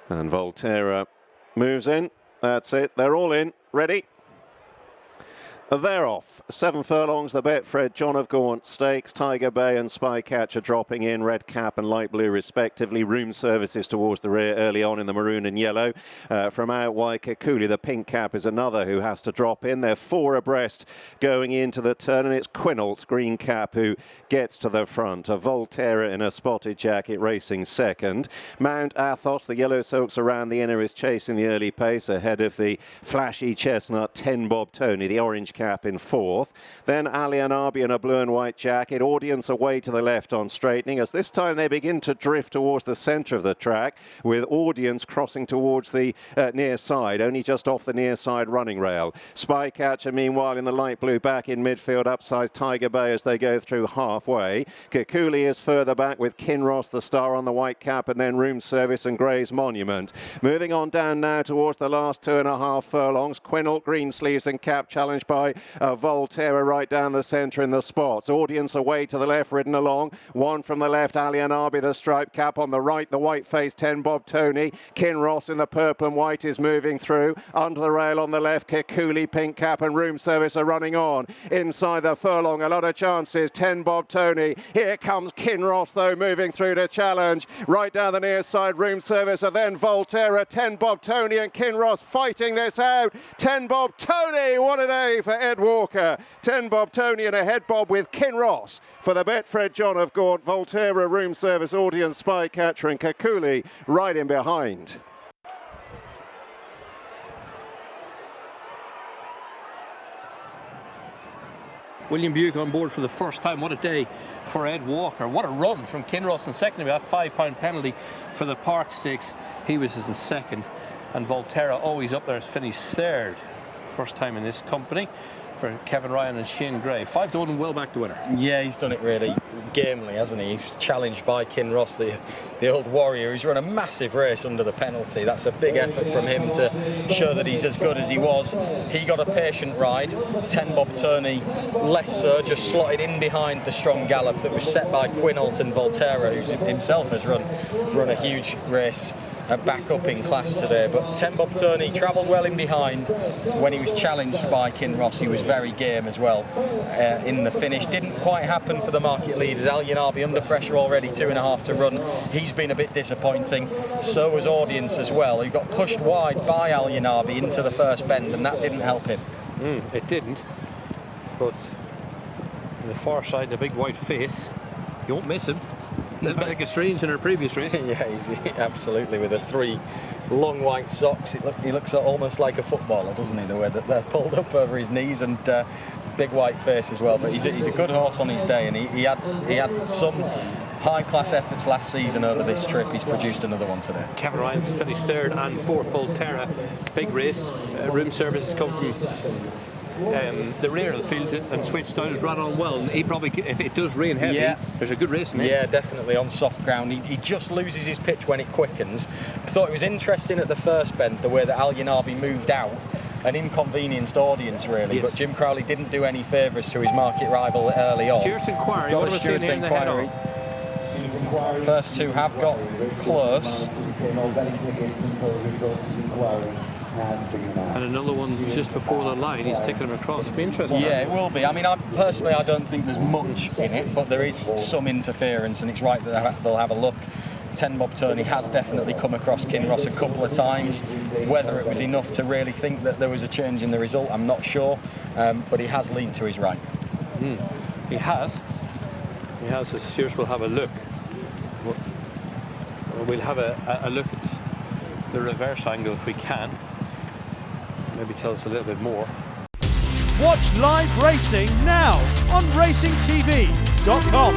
And Volterra moves in. That's it. They're all in. Ready. They're off. 7 furlongs, the Betfred, John of Gaunt Stakes, Tiger Bay and Spycatcher dropping in, red cap and light blue respectively. Room services towards the rear early on in the maroon and yellow. From out wide, Kekuli, the pink cap, is another who has to drop in. They're 4 abreast going into the turn, and it's Quinault, green cap, who gets to the front. A Volterra in a spotted jacket racing second. Mount Athos, the yellow silks around the inner, is chasing the early pace ahead of the flashy chestnut 10 Bob Tony, the orange cap, in 4th. Then Almaqam in a blue and white jacket. Audience away to the left on straightening, as this time they begin to drift towards the centre of the track, with Audience crossing towards the near side, only just off the near side running rail. Spycatcher, meanwhile, in the light blue back in midfield, upsize Tiger Bay as they go through halfway. Kekuli is further back with Kinross, the star, on the white cap, and then Room Service and Gray's Monument. Moving on down now towards the last 2.5 furlongs. Quinault, green sleeves and cap, challenged by Volterra right down the centre in the spots. Audience away to the left, ridden along. One from the left, Almaqam, the striped cap. On the right, the white-faced 10 Bob Tony. Kinross in the purple and white is moving through. Under the rail on the left, Kekuli, pink cap, and Room Service are running on. Inside the furlong, a lot of chances. 10 Bob Tony. Here comes Kinross, though, moving through to challenge. Right down the near side, Room Service, and then Volterra. 10 Bob Tony and Kinross fighting this out. 10 Bob Tony, what a day for Ed Walker. 10 Bob Tony and a head bob with Kinross for the Betfred, John of Gaunt, Volterra, Room Service, Audience, Spycatcher and Kekuli right in behind. William Buick on board for the first time. What a day for Ed Walker. What a run from Kinross in second. We had a £5 penalty for the Park Stakes. He was in second. And Volterra always up there, has finished third. First time in this company for Kevin Ryan and Shane Gray. 5-1 and well back to winner. Yeah, he's done it really gamely, hasn't he? He's challenged by Kinross, the old warrior. He's run a massive race under the penalty. That's a big effort from him to show that he's as good as he was. He got a patient ride. 10 Bob Tony, less so, just slotted in behind the strong gallop that was set by Quinault and Volterra, who himself has run a huge race. Back up in class today, but 10 Bob Tony travelled well in behind. When he was challenged by Kinross, he was very game as well in the finish. Didn't quite happen for the market leaders. Almaqam under pressure already, 2.5 to run. He's been a bit disappointing. So was Audience as well. He got pushed wide by Almaqam into the first bend, and that didn't help him. It didn't, but on the far side, the big white face, you won't miss him. A bit like a strange in her previous race. Yeah, he's absolutely, with the 3 long white socks. He looks almost like a footballer, doesn't he? The way that they're pulled up over his knees, and big white face as well. But he's a good horse on his day, and he had some high-class efforts last season over this trip. He's produced another one today. Kevin Ryan's finished third and 4th. Volterra, big race. Room Services come from the rear of the field and switched down, ran on well, and he probably, if it does rain heavy, there's a good race in it. Yeah, definitely on soft ground. He just loses his pitch when it quickens. I thought it was interesting at the first bend, the way that Almaqam moved out and inconvenienced Audience, really. Yes. But Jim Crowley didn't do any favours to his market rival early on. Stewards Inquiry, what was Stewards Inquiry? First 2 have got close. And another one just before the line, he's taken him across. It'll be interesting. Yeah, it will be. I mean, personally, I don't think there's much in it, but there is some interference, and it's right that they'll have a look. 10 Bob Tony has definitely come across Kinross a couple of times. Whether it was enough to really think that there was a change in the result, I'm not sure, but he has leaned to his right. He has. So Stewards will have a look. We'll have a look at the reverse angle if we can. Maybe tell us a little bit more. Watch live racing now on racingtv.com.